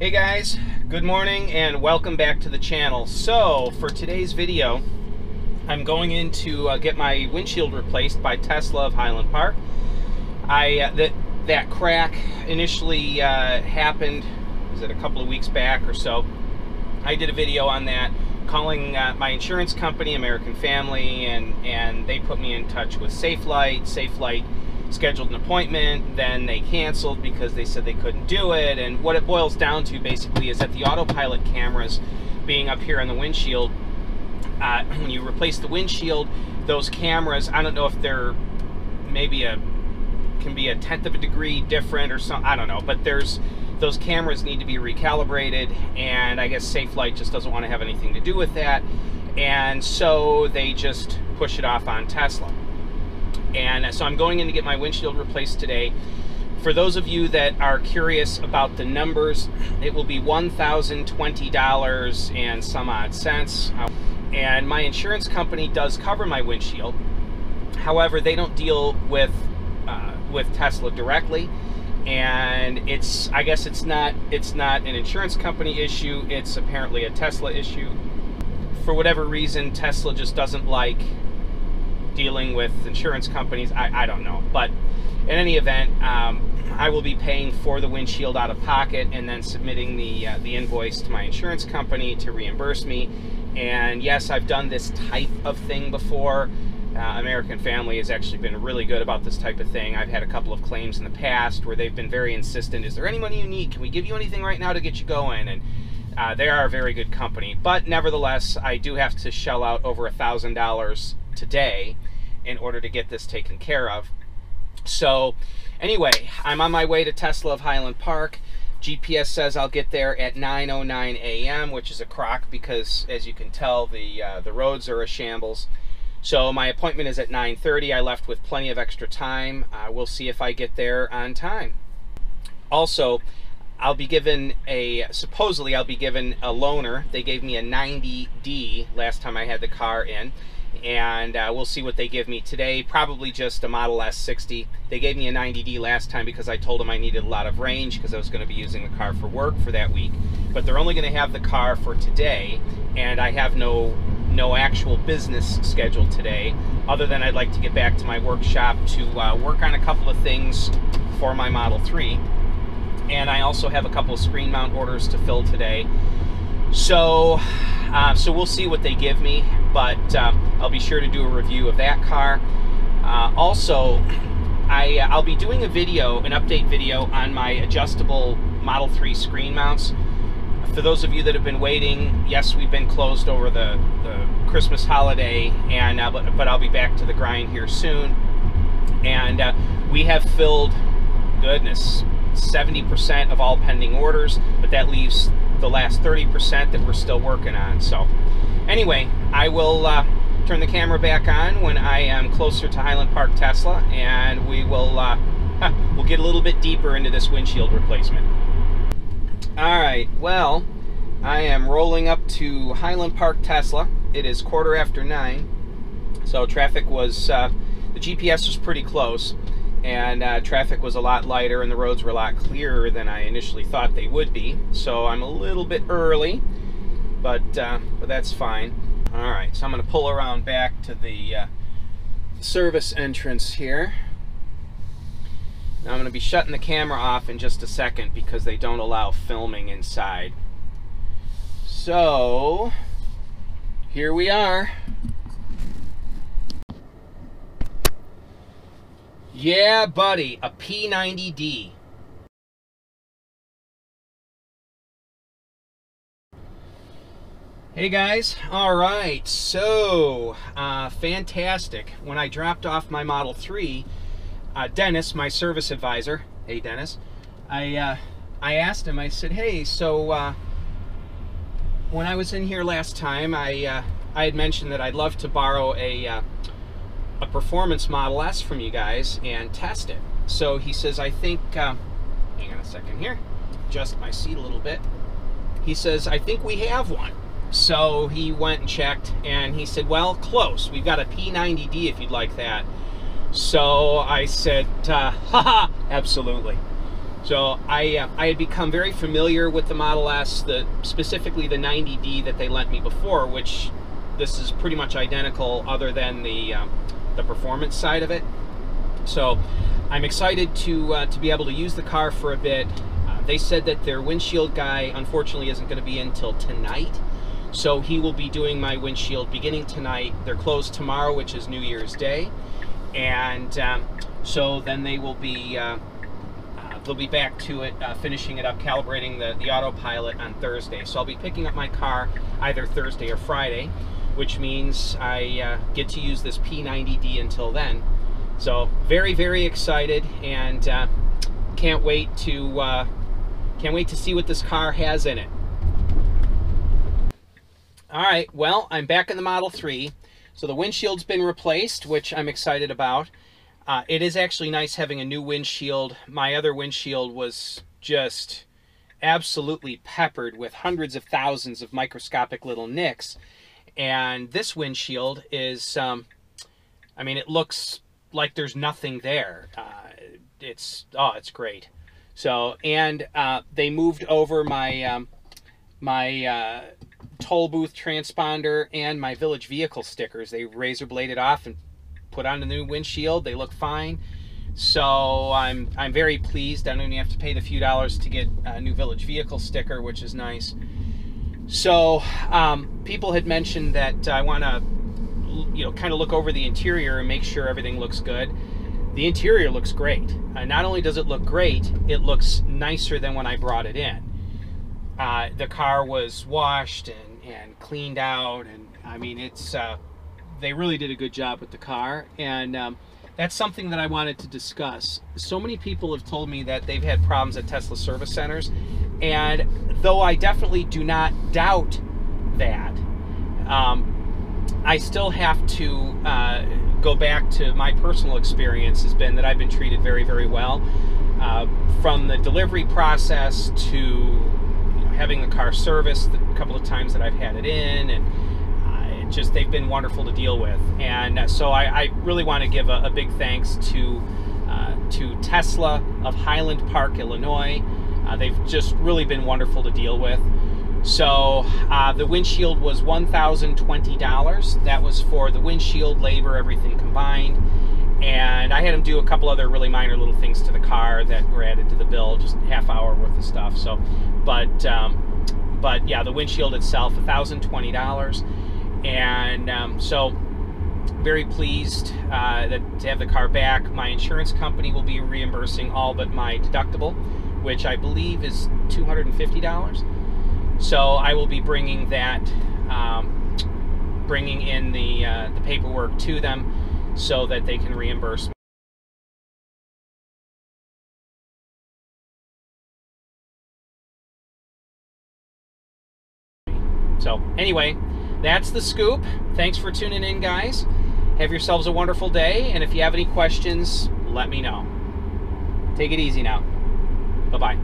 Hey guys, good morning and welcome back to the channel. So for today's video, I'm going in to get my windshield replaced by Tesla of Highland Park. That crack initially happened, was it a couple of weeks back or so? I did a video on that, calling my insurance company, American Family, and they put me in touch with Safelite. Safelite scheduled an appointment, then they canceled because they said they couldn't do it. And what it boils down to basically is that the autopilot cameras being up here on the windshield, when you replace the windshield, those cameras, I don't know if they're maybe can be a tenth of a degree different or something, I don't know, but those cameras need to be recalibrated, and I guess Safelite just doesn't want to have anything to do with that, and so they just push it off on Tesla. And so I'm going in to get my windshield replaced today. For those of you that are curious about the numbers, it will be $1,020 and some odd cents. And my insurance company does cover my windshield. However, they don't deal with Tesla directly. And I guess it's not an insurance company issue, it's apparently a Tesla issue. For whatever reason, Tesla just doesn't like dealing with insurance companies. I don't know, but in any event, I will be paying for the windshield out of pocket and then submitting the invoice to my insurance company to reimburse me. And yes, I've done this type of thing before. American Family has actually been really good about this type of thing. I've had a couple of claims in the past where they've been very insistent. Is there any money you need? Can we give you anything right now to get you going? And they are a very good company. But nevertheless, I do have to shell out over $1,000 today in order to get this taken care of. So anyway, I'm on my way to Tesla of Highland Park. GPS says I'll get there at 9:09 a.m., which is a crock because, as you can tell, the roads are a shambles. So my appointment is at 9:30. I left with plenty of extra time. We'll see if I get there on time. Also, supposedly I'll be given a loaner. They gave me a 90D last time I had the car in, and we'll see what they give me today. Probably just a Model S60. They gave me a 90D last time because I told them I needed a lot of range because I was going to be using the car for work for that week. But they're only going to have the car for today, and I have no actual business scheduled today, other than I'd like to get back to my workshop to work on a couple of things for my Model 3. And I also have a couple of screen mount orders to fill today. So we'll see what they give me, but I'll be sure to do a review of that car. Also, I'll be doing an update video on my adjustable Model 3 screen mounts. For those of you that have been waiting, yes, we've been closed over the Christmas holiday, and but I'll be back to the grind here soon. And we have filled, goodness, 70% of all pending orders, but that leaves the last 30% that we're still working on. So anyway, I will turn the camera back on when I am closer to Highland Park Tesla, and we'll get a little bit deeper into this windshield replacement. Alright, well, I am rolling up to Highland Park Tesla. It is 9:15, so traffic was, the GPS was pretty close, and traffic was a lot lighter and the roads were a lot clearer than I initially thought they would be. So I'm a little bit early, but that's fine. Alright, so I'm going to pull around back to the service entrance here. Now I'm going to be shutting the camera off in just a second because they don't allow filming inside. So, here we are. Yeah, buddy, a P90D. Hey guys, alright, so, fantastic. When I dropped off my Model 3, Dennis, my service advisor, hey Dennis, I asked him, I said, hey, so when I was in here last time, I had mentioned that I'd love to borrow a performance Model S from you guys and test it. So he says, I think, hang on a second here, adjust my seat a little bit. He says, I think we have one. So he went and checked, and he said, well, close. We've got a P90D if you'd like that. So I said, haha, absolutely. So I had become very familiar with the Model S, specifically the 90D that they lent me before, which this is pretty much identical other than the performance side of it. So I'm excited to be able to use the car for a bit. They said that their windshield guy unfortunately isn't going to be in till tonight, so he will be doing my windshield beginning tonight. They're closed tomorrow, which is New Year's Day, and so then they will be they'll be back to it, finishing it up, calibrating the autopilot on Thursday. So I'll be picking up my car either Thursday or Friday, which means I get to use this P90D until then. So very, very excited, and can't wait to see what this car has in it. All right, well, I'm back in the Model 3. So the windshield's been replaced, which I'm excited about. It is actually nice having a new windshield. My other windshield was just absolutely peppered with hundreds of thousands of microscopic little nicks. And this windshield is, I mean, it looks like there's nothing there. It's great. So, and they moved over my my toll booth transponder and my Village Vehicle stickers. They razor bladed off and put on the new windshield. They look fine. So I'm very pleased. I don't even have to pay the few dollars to get a new Village Vehicle sticker, which is nice. So people had mentioned that I want to, you know, kind of look over the interior and make sure everything looks good. The interior looks great. Not only does it look great, it looks nicer than when I brought it in. The car was washed and cleaned out, and I mean, it's they really did a good job with the car, and that's something that I wanted to discuss. So many people have told me that they've had problems at Tesla service centers, and though I definitely do not doubt that, I still have to go back to my personal experience has been that I've been treated very, very well. From the delivery process to having the car serviced a couple of times that I've had it in, and they've been wonderful to deal with. And so I really want to give a big thanks to Tesla of Highland Park, Illinois. They've just really been wonderful to deal with. So the windshield was $1,020. That was for the windshield, labor, everything combined. And I had them do a couple other really minor little things to the car that were added to the bill, just half hour worth of stuff. So, but yeah, the windshield itself, $1,020. And so very pleased to have the car back. My insurance company will be reimbursing all but my deductible, which I believe is $250. So I will be bringing that, bringing in the paperwork to them so that they can reimburse me. So anyway, that's the scoop. Thanks for tuning in, guys. Have yourselves a wonderful day, and if you have any questions, let me know. Take it easy now. Bye-bye.